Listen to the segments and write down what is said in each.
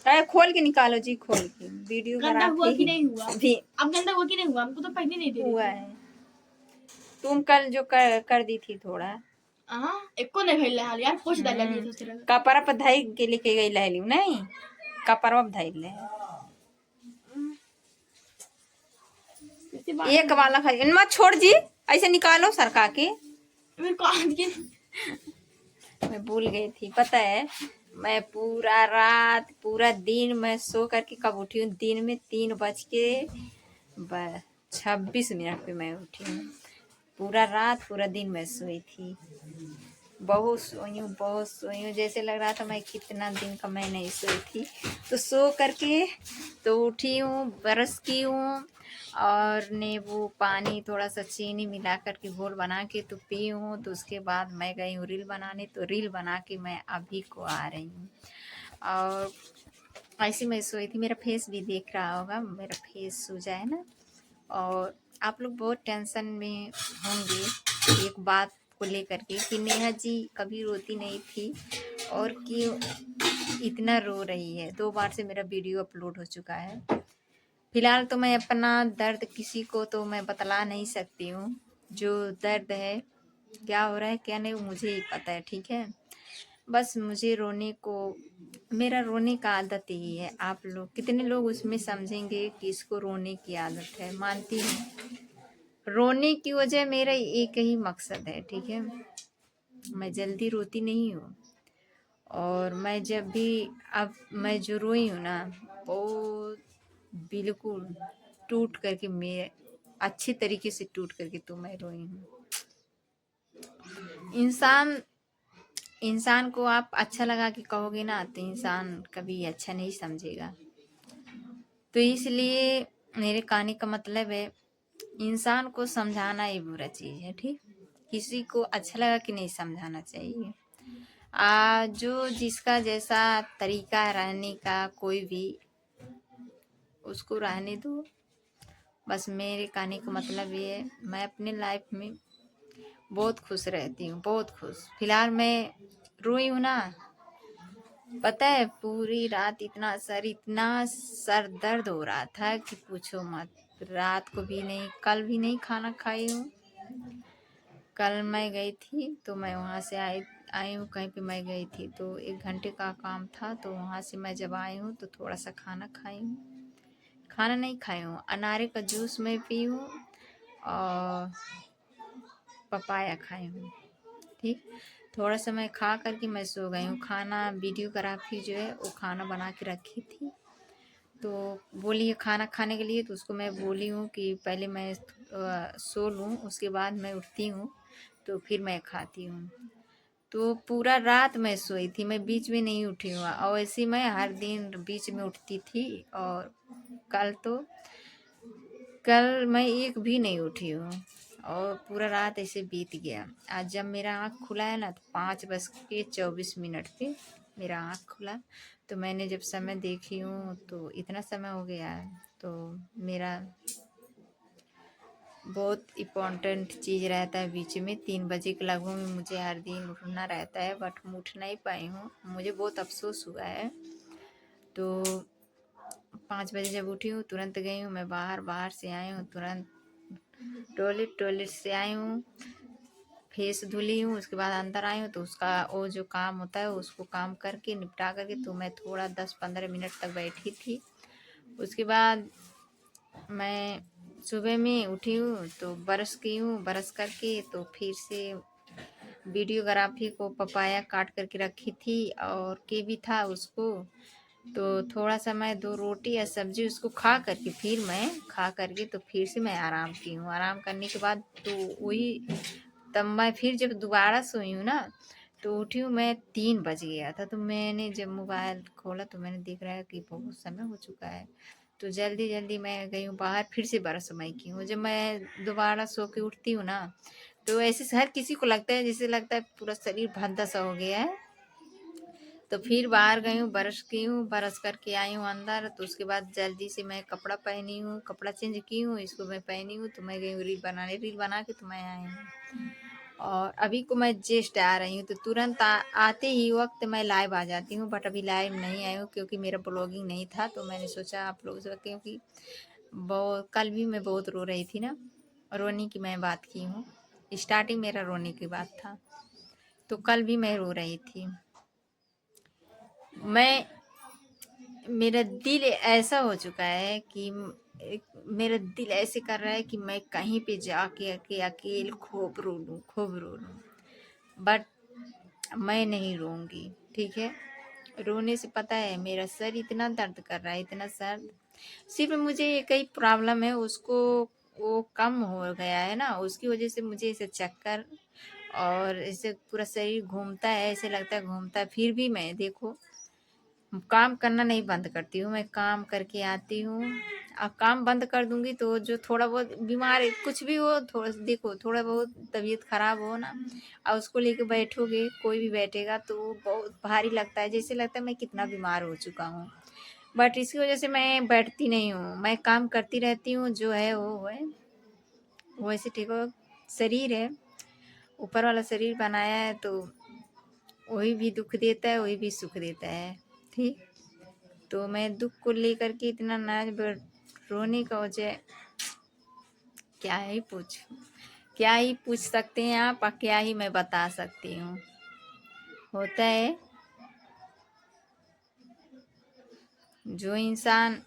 अरे खोल के निकालो जी, खोल के वीडियो गंदा हुआ कि नहीं हुआ? भी अब गंदा हुआ कि नहीं हुआ? हमको तो पहले नहीं दे हुआ रही थी। है। तुम कल जो कर दी थी थोड़ा। एको नहीं भइल हाल यार, पोछ डाल लिए तो तेरा कपड़ा पर धई के लेके गई लहली नहीं, कपड़ा पर धई ले एक वाला खाई मत छोड़ जी, ऐसे निकालो सरका के। मेरे को आज के मैं भूल गई थी, पता है मैं पूरा रात पूरा दिन मैं सो करके कब उठी हूँ, दिन में 3:26 पे मैं उठी हूँ। पूरा रात पूरा दिन मैं सोई थी, बहुत सोई हूँ, जैसे लग रहा था मैं कितना दिन का मैं नहीं सोई थी। तो सो करके तो उठी हूँ, ब्रश की हूँ और नींबू पानी थोड़ा सा चीनी मिला कर के घोल बना के तो पी हूँ। तो उसके बाद मैं गई हूँ रील बनाने, तो रील बना के मैं अभी को आ रही हूँ। और ऐसे मैं सोई थी, मेरा फेस भी देख रहा होगा, मेरा फेस सूजा है ना। और आप लोग बहुत टेंशन में होंगे एक बात को लेकर के कि नेहा जी कभी रोती नहीं थी और क्यों इतना रो रही है। 2 बार से मेरा वीडियो अपलोड हो चुका है। फिलहाल तो मैं अपना दर्द किसी को तो मैं बतला नहीं सकती हूँ, जो दर्द है क्या हो रहा है क्या नहीं मुझे ही पता है, ठीक है। बस मुझे रोने को, मेरा रोने का आदत यही है। आप लोग कितने लोग उसमें समझेंगे कि इसको रोने की आदत है, मानती हूँ। रोने की वजह मेरा एक ही मकसद है, ठीक है। मैं जल्दी रोती नहीं हूँ, और मैं जब भी अब मैं जो रोई हूँ ना वो बिल्कुल टूट करके, मैं अच्छी तरीके से टूट करके तो मैं रोई हूँ। इंसान को आप अच्छा लगा के कहोगे ना तो इंसान कभी अच्छा नहीं समझेगा। तो इसलिए मेरे कहने का मतलब है इंसान को समझाना ही बुरा चीज़ है, ठीक। किसी को अच्छा लगा कि नहीं समझाना चाहिए। जो जिसका जैसा तरीका रहने का कोई भी उसको रहने दो। बस मेरे कहने का मतलब ये है मैं अपने लाइफ में बहुत खुश रहती हूँ, बहुत खुश। फिलहाल मैं रोई हूँ ना, पता है पूरी रात इतना सर दर्द हो रहा था कि पूछो मत। रात को भी नहीं, कल भी नहीं खाना खाई हूँ। कल मैं गई थी तो मैं वहाँ से आई हूँ, कहीं पे मैं गई थी तो 1 घंटे का काम था, तो वहाँ से मैं जब आई हूँ तो थोड़ा सा खाना खाई हूँ। खाना नहीं खाई हूँ, अनारे का जूस मैं पी हूँ और पपाया खाई हूँ, ठीक। थोड़ा सा मैं खा करके मैं सो गई हूँ। खाना वीडियोग्राफी जो है वो खाना बना के रखी थी, तो बोली है खाना खाने के लिए, तो उसको मैं बोली हूँ कि पहले मैं सो लूँ, उसके बाद मैं उठती हूँ तो फिर मैं खाती हूँ। तो पूरा रात मैं सोई थी, मैं बीच में नहीं उठी हूँ, और ऐसे मैं हर दिन बीच में उठती थी। और कल मैं एक भी नहीं उठी हूँ और पूरा रात ऐसे बीत गया। आज जब मेरा आँख खुला है ना तो 5:24 पे मेरा आँख खुला, तो मैंने जब समय देखी हूँ तो इतना समय हो गया है। तो मेरा बहुत इम्पोर्टेंट चीज़ रहता है बीच में 3 बजे के लगभग में मुझे हर दिन उठना रहता है, बट मैं उठ नहीं पाई हूँ, मुझे बहुत अफसोस हुआ है। तो 5 बजे जब उठी हूँ तुरंत गई हूँ मैं बाहर से आई हूँ, तुरंत टॉयलेट से आई हूँ, फेस धुली हूँ, उसके बाद अंदर आई हूँ तो उसका वो जो काम होता है उसको काम करके निपटा करके तो मैं थोड़ा 10-15 मिनट तक बैठी थी। उसके बाद मैं सुबह में उठी हूँ तो ब्रश की हूँ, ब्रश करके तो फिर से वीडियोग्राफी को पपाया काट करके रखी थी और कीवी था उसको, तो थोड़ा सा मैं 2 रोटी या सब्जी उसको खा करके तो फिर से मैं आराम की हूँ। आराम करने के बाद तो वही तब मैं फिर जब दोबारा सोई हूँ ना तो उठी हूँ मैं 3 बज गया था। तो मैंने जब मोबाइल खोला तो मैंने देख रहा है कि बहुत समय हो चुका है, तो जल्दी मैं गई हूँ बाहर, फिर से 12 समय की हूँ। जब मैं दोबारा सो के उठती हूँ ना तो ऐसे हर किसी को लगता है, जैसे लगता है पूरा शरीर भद्दा सा हो गया है। तो फिर बाहर गई हूँ, ब्रश की हूँ, ब्रश करके आई हूँ अंदर, तो उसके बाद जल्दी से मैं कपड़ा पहनी हूँ, कपड़ा चेंज की हूँ, इसको मैं पहनी हूँ तो मैं गई हूँ रील बनाने, रील बना के तो मैं आई हूँ। और अभी को मैं जस्ट आ रही हूँ तो तुरंत आते ही वक्त मैं लाइव आ जाती हूँ, बट अभी लाइव नहीं आई हूँ क्योंकि मेरा ब्लॉगिंग नहीं था। तो मैंने सोचा आप लोगों से, क्योंकि बहुत कल भी मैं बहुत रो रही थी ना, रोने की मैं बात की हूँ, स्टार्टिंग मेरा रोने की बात था, तो कल भी मैं रो रही थी। मैं मेरा दिल ऐसा हो चुका है कि मेरा दिल ऐसे कर रहा है कि मैं कहीं पे जाके अकेले खूब रो लूँ, खूब रो लूँ, बट मैं नहीं रोऊंगी, ठीक है। रोने से पता है मेरा सर इतना दर्द कर रहा है, इतना सर, सिर्फ मुझे एक ही प्रॉब्लम है, उसको वो कम हो गया है ना, उसकी वजह से मुझे ऐसे चक्कर और ऐसे पूरा शरीर घूमता है, ऐसे लगता है घूमता है। फिर भी मैं देखो काम करना नहीं बंद करती हूँ, मैं काम करके आती हूँ। अब काम बंद कर दूंगी तो जो थोड़ा बहुत बीमार कुछ भी हो, थोड़ा देखो थोड़ा बहुत तबीयत खराब हो ना, और उसको लेके बैठोगे, कोई भी बैठेगा तो बहुत भारी लगता है, जैसे लगता है मैं कितना बीमार हो चुका हूँ। बट इसकी वजह से मैं बैठती नहीं हूँ, मैं काम करती रहती हूँ, जो है वो है वैसे ठीक हो। शरीर है, ऊपर वाला शरीर बनाया है तो वही भी दुख देता है, वही भी सुख देता है, ठीक। तो मैं दुख को लेकर के इतना रोने का वजह क्या ही क्या ही पूछ सकते हैं आप, और क्या ही मैं बता सकती हूँ। होता है जो इंसान,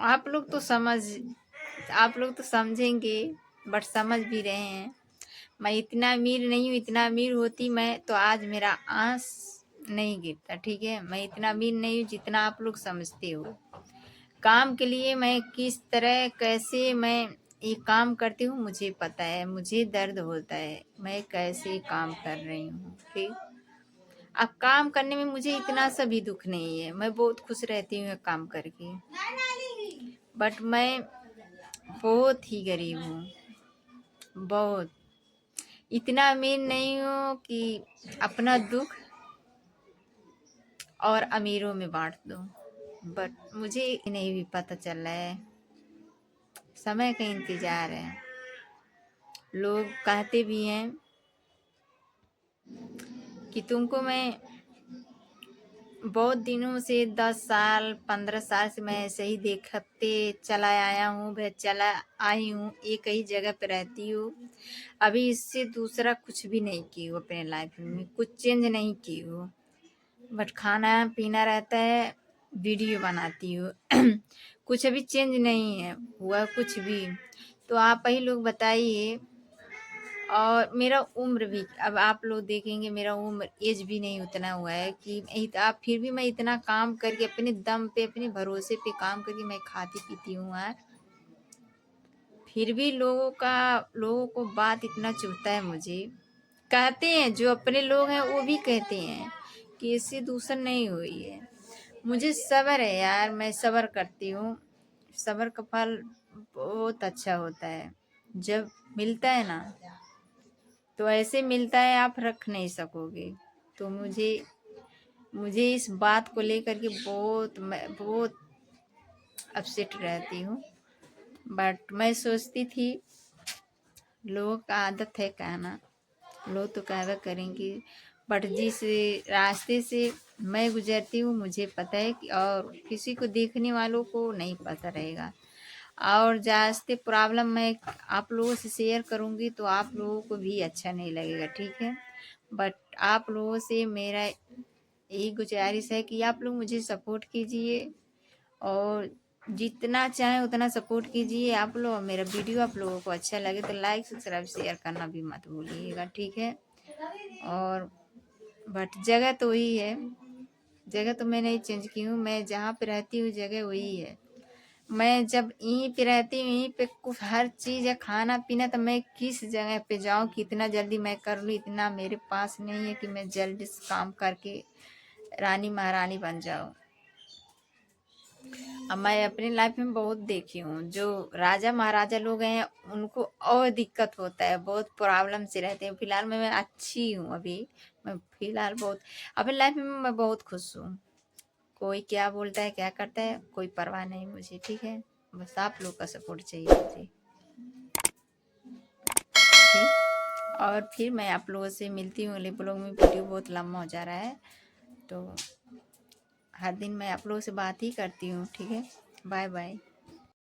आप लोग तो आप लोग तो समझेंगे, बट समझ भी रहे हैं। मैं इतना अमीर नहीं हूँ, इतना अमीर होती मैं तो आज मेरा आंस नहीं गिरता, ठीक है। मैं इतना अमीर नहीं हूँ जितना आप लोग समझते हो। काम के लिए मैं किस तरह कैसे मैं ये काम करती हूँ मुझे पता है, मुझे दर्द होता है, मैं कैसे काम कर रही हूँ, ठीक। अब काम करने में मुझे इतना सा भी दुख नहीं है, मैं बहुत खुश रहती हूँ काम करके, बट मैं बहुत ही गरीब हूँ, बहुत। इतना अमीर नहीं हूँ कि अपना दुख और अमीरों में बांट दूँ, बट मुझे नहीं भी पता चल रहा है, समय का इंतजार है। लोग कहते भी हैं कि तुमको मैं बहुत दिनों से 10 साल 15 साल से मैं ऐसे ही देखते चला आया हूँ, मैं चला आई हूँ, एक ही जगह पे रहती हूँ, अभी इससे दूसरा कुछ भी नहीं की हूँ, अपने लाइफ में कुछ चेंज नहीं की हूँ, बट खाना पीना रहता है, वीडियो बनाती हूँ कुछ अभी चेंज नहीं है हुआ कुछ भी। तो आप ही लोग बताइए। और मेरा उम्र भी, अब आप लोग देखेंगे मेरा उम्र एज भी नहीं उतना हुआ है कि आप, फिर भी मैं इतना काम करके अपने दम पे अपने भरोसे पे काम करके मैं खाती पीती हूँ यार, फिर भी लोगों को बात इतना चुभता है मुझे। कहते हैं जो अपने लोग हैं वो भी कहते हैं कि इससे दूसर नहीं हुई है। मुझे सब्र है यार, मैं सब्र करती हूँ, सब्र का फल बहुत अच्छा होता है, जब मिलता है ना तो ऐसे मिलता है आप रख नहीं सकोगे। तो मुझे मुझे इस बात को लेकर के मैं बहुत अपसेट रहती हूँ, बट मैं सोचती थी लोगों का आदत है कहना, लोग तो कहवा करेंगे, बट जिस रास्ते से मैं गुजरती हूँ मुझे पता है कि और किसी को देखने वालों को नहीं पता रहेगा। और जास्ते प्रॉब्लम मैं आप लोगों से शेयर करूँगी तो आप लोगों को भी अच्छा नहीं लगेगा, ठीक है। बट आप लोगों से मेरा यही गुजारिश है कि आप लोग मुझे सपोर्ट कीजिए, और जितना चाहे उतना सपोर्ट कीजिए आप लोग। मेरा वीडियो आप लोगों को अच्छा लगे तो लाइक सब्सक्राइब शेयर करना भी मत भूलिएगा, ठीक है। और बट जगह तो वही है, जगह तो मैं नहीं चेंज की हूँ, मैं जहाँ पे रहती हूँ जगह वही है। मैं जब यहीं पे रहती हूँ, यहीं पे कुछ हर चीज़ है, खाना पीना, तो मैं किस जगह पे जाऊँ कितना जल्दी मैं कर लूँ, इतना मेरे पास नहीं है कि मैं जल्दी से काम करके रानी महारानी बन जाऊँ। अब मैं अपनी लाइफ में बहुत देखी हूँ, जो राजा महाराजा लोग हैं उनको और दिक्कत होता है, बहुत प्रॉब्लम से रहते हैं। फिलहाल मैं अच्छी हूँ, अभी मैं फिलहाल बहुत अपनी लाइफ में मैं बहुत खुश हूँ। कोई क्या बोलता है क्या करता है कोई परवाह नहीं मुझे, ठीक है। बस आप लोग का सपोर्ट चाहिए मुझे। और फिर मैं आप लोगों से मिलती हूँ। अगले ब्लॉग में। वीडियो बहुत लंबा हो जा रहा है, तो हर दिन मैं आप लोगों से बात ही करती हूँ। ठीक है, बाय बाय।